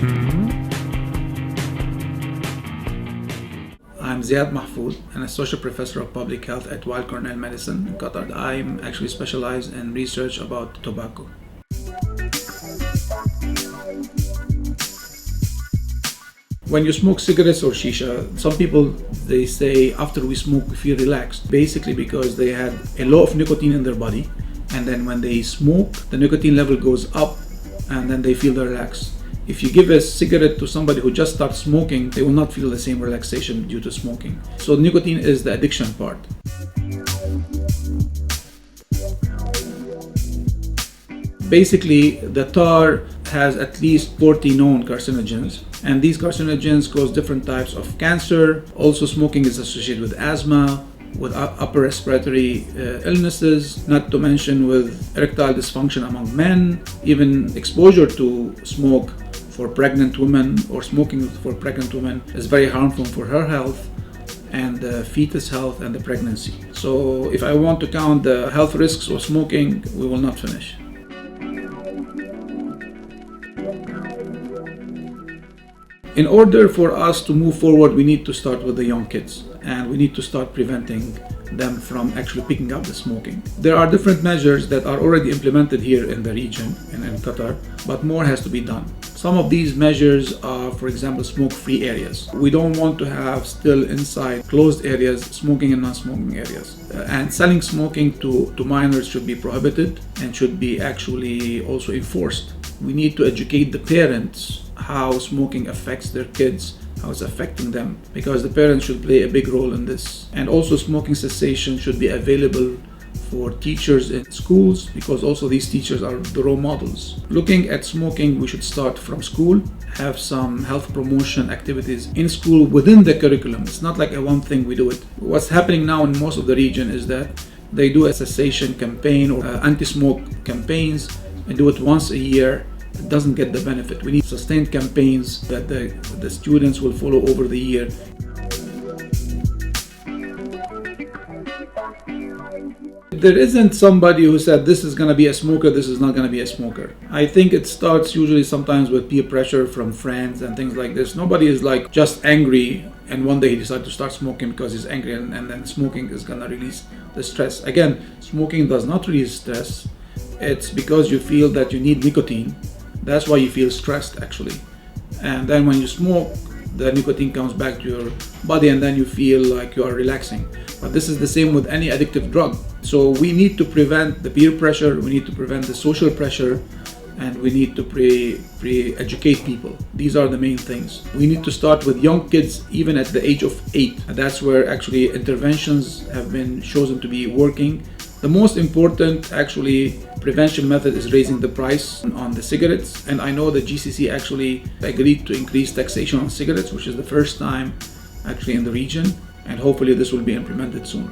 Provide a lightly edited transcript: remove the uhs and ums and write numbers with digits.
I'm Ziyad Mahfoud, an associate professor of public health at Weill Cornell Medicine in Qatar. I'm actually specialized in research about tobacco. When you smoke cigarettes or shisha, some people, they say after we smoke we feel relaxed, basically because they had a lot of nicotine in their body, and then when they smoke the nicotine level goes up and then they feel relaxed. If you give a cigarette to somebody who just starts smoking, they will not feel the same relaxation due to smoking. So nicotine is the addiction part. Basically, the tar has at least 40 known carcinogens, and these carcinogens cause different types of cancer. Also, smoking is associated with asthma, with upper respiratory illnesses, not to mention with erectile dysfunction among men. Even exposure to smoke for pregnant women or smoking for pregnant women is very harmful for her health and the fetus health and the pregnancy. So if I want to count the health risks of smoking, we will not finish. In order for us to move forward, we need to start with the young kids, and we need to start preventing them from actually picking up the smoking. There are different measures that are already implemented here in the region, in Qatar, but more has to be done. Some of these measures are, for example, smoke-free areas. We don't want to have still inside closed areas, smoking and non-smoking areas. And selling smoking to minors should be prohibited and should be actually also enforced. We need to educate the parents how smoking affects their kids, how it's affecting them, because the parents should play a big role in this. And also smoking cessation should be available for teachers in schools, because also these teachers are the role models. Looking at smoking, we should start from school, have some health promotion activities in school within the curriculum. It's not like a one thing we do it. What's happening now in most of the region is that they do a cessation campaign or anti-smoke campaigns and do it once a year. It doesn't get the benefit. We need sustained campaigns that the students will follow over the year. There isn't somebody who said this is going to be a smoker, this is not going to be a smoker. I think it starts usually sometimes with peer pressure from friends and things like this. Nobody is like just angry and one day he decides to start smoking because he's angry, and then smoking is going to release the stress. Again, smoking does not release stress. It's because you feel that you need nicotine. That's why you feel stressed actually. And then when you smoke, the nicotine comes back to your body and then you feel like you are relaxing. But this is the same with any addictive drug. So we need to prevent the peer pressure, we need to prevent the social pressure, and we need to educate people. These are the main things. We need to start with young kids even at the age of 8. And that's where actually interventions have been chosen to be working. The most important actually prevention method is raising the price on the cigarettes, and I know the GCC actually agreed to increase taxation on cigarettes, which is the first time actually in the region, and hopefully this will be implemented soon.